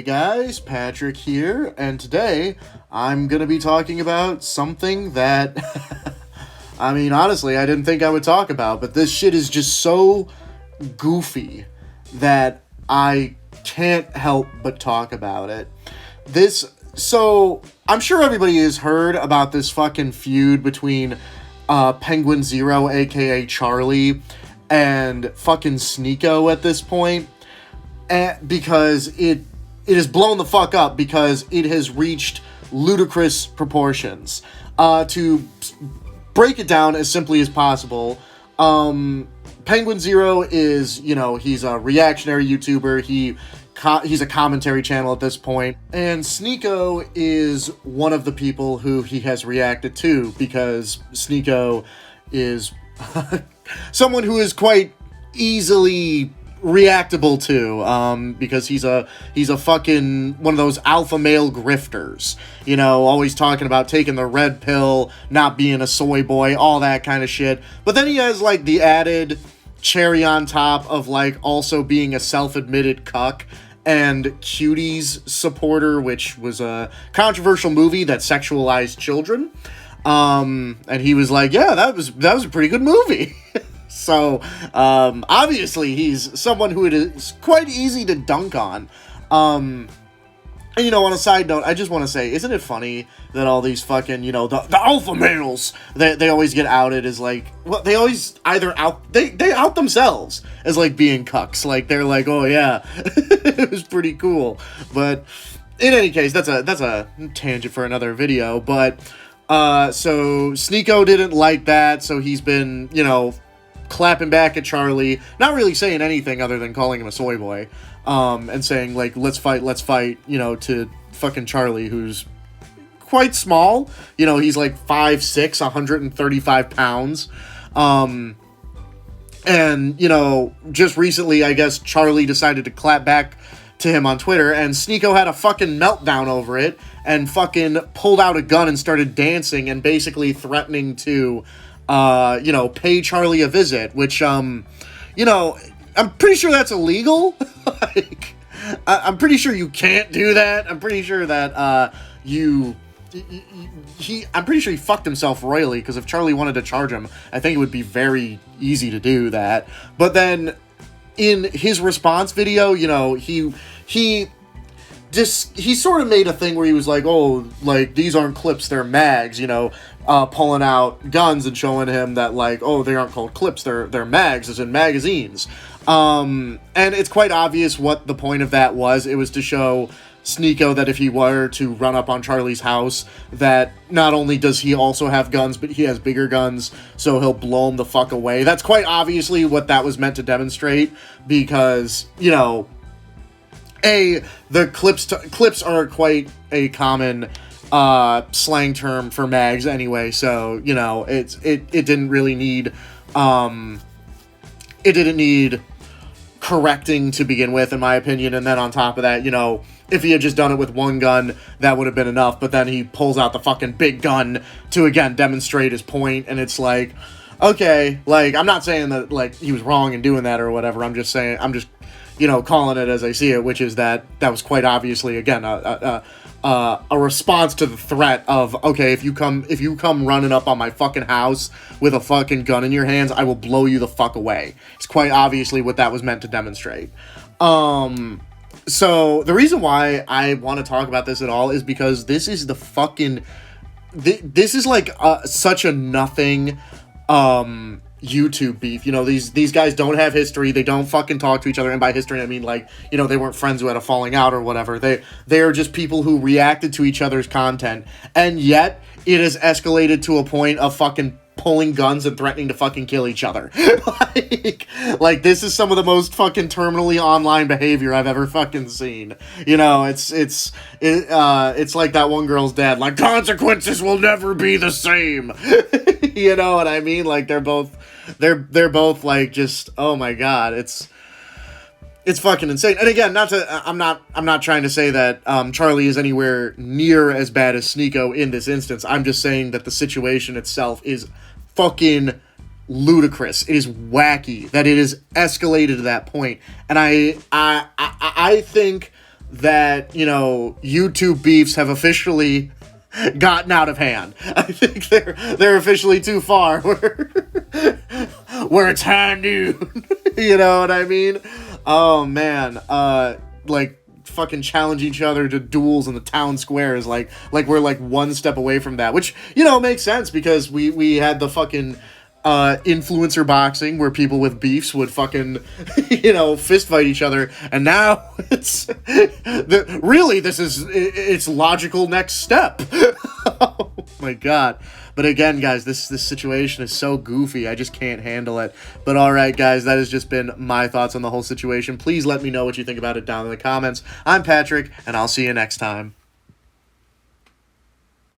Hey guys, Patrick here, and today I'm gonna be talking about something that, I mean, honestly, I didn't think I would talk about, but this shit is just so goofy that I can't help but talk about it. So, I'm sure everybody has heard about this fucking feud between Penguinz0, aka Charlie, and fucking Sneako at this point. Because it has blown the fuck up because it has reached ludicrous proportions. To break it down as simply as possible, Penguinz0 is, he's a reactionary YouTuber. He's a commentary channel at this point. And Sneako is one of the people who he has reacted to because Sneako is someone who is quite easily reactable to, because he's a fucking one of those alpha male grifters, always talking about taking the red pill, not being a soy boy, all that kind of shit. But then he has like the added cherry on top of like also being a self-admitted cuck and Cuties supporter, which was a controversial movie that sexualized children. And he was like, yeah, that was a pretty good movie. So, obviously, he's someone who it is quite easy to dunk on. And, on a side note, I just want to say, isn't it funny that all these fucking, the alpha males, they always get outed as, like, well, they always either they out themselves as, like, being cucks. Like, they're like, oh, yeah, it was pretty cool. But, in any case, that's a tangent for another video. But, so, Sneako didn't like that, so he's been, clapping back at Charlie, not really saying anything other than calling him a soy boy, and saying, like, let's fight, to fucking Charlie, who's quite small. He's like 5'6", 135 pounds. And, just recently, I guess, Charlie decided to clap back to him on Twitter, and Sneako had a fucking meltdown over it, and fucking pulled out a gun and started dancing, and basically threatening to pay Charlie a visit, which, I'm pretty sure that's illegal. Like, I'm pretty sure you can't do that. I'm pretty sure that, I'm pretty sure he fucked himself royally, because if Charlie wanted to charge him, I think it would be very easy to do that. But then, in his response video, he sort of made a thing where he was like, oh, like, these aren't clips, they're mags, pulling out guns and showing him that, like, oh, they aren't called clips, they're mags, as in magazines. And it's quite obvious what the point of that was. It was to show Sneako that if he were to run up on Charlie's house, that not only does he also have guns, but he has bigger guns, so he'll blow him the fuck away. That's quite obviously what that was meant to demonstrate, because, the clips are quite a common slang term for mags anyway, so it didn't really need correcting to begin with, in my opinion. And then on top of that, if he had just done it with one gun, that would have been enough. But then he pulls out the fucking big gun to again demonstrate his point, and it's like, okay, like, I'm not saying that like he was wrong in doing that or whatever. I'm just calling it as I see it, which is that was quite obviously, again, a response to the threat of, okay, if you come running up on my fucking house with a fucking gun in your hands, I will blow you the fuck away. It's quite obviously what that was meant to demonstrate. So the reason why I want to talk about this at all is because this is the fucking, this is like such a nothing, YouTube beef. These guys don't have history. They don't fucking talk to each other. And by history, I mean, like, they weren't friends who had a falling out or whatever. They are just people who reacted to each other's content. And yet, it has escalated to a point of fucking pulling guns and threatening to fucking kill each other. like, this is some of the most fucking terminally online behavior I've ever fucking seen. It's like that one girl's dad, like, consequences will never be the same. You know what I mean? Like, they're both like, just, oh my god, it's fucking insane. And again, I'm not trying to say that Charlie is anywhere near as bad as Sneako in this instance. I'm just saying that the situation itself is fucking ludicrous. It is wacky that it is escalated to that point. And I think that, you know, YouTube beefs have officially gotten out of hand. I think they're officially too far where it's high noon. You know what I mean? Oh man, like fucking challenge each other to duels in the town squares, like we're like one step away from that, which, you know, makes sense because we had the fucking influencer boxing where people with beefs would fucking, you know, fist fight each other, and now it's really this is its logical next step. Oh my god. But again, guys, this situation is so goofy, I just can't handle it. But alright, guys, that has just been my thoughts on the whole situation. Please let me know what you think about it down in the comments. I'm Patrick, and I'll see you next time.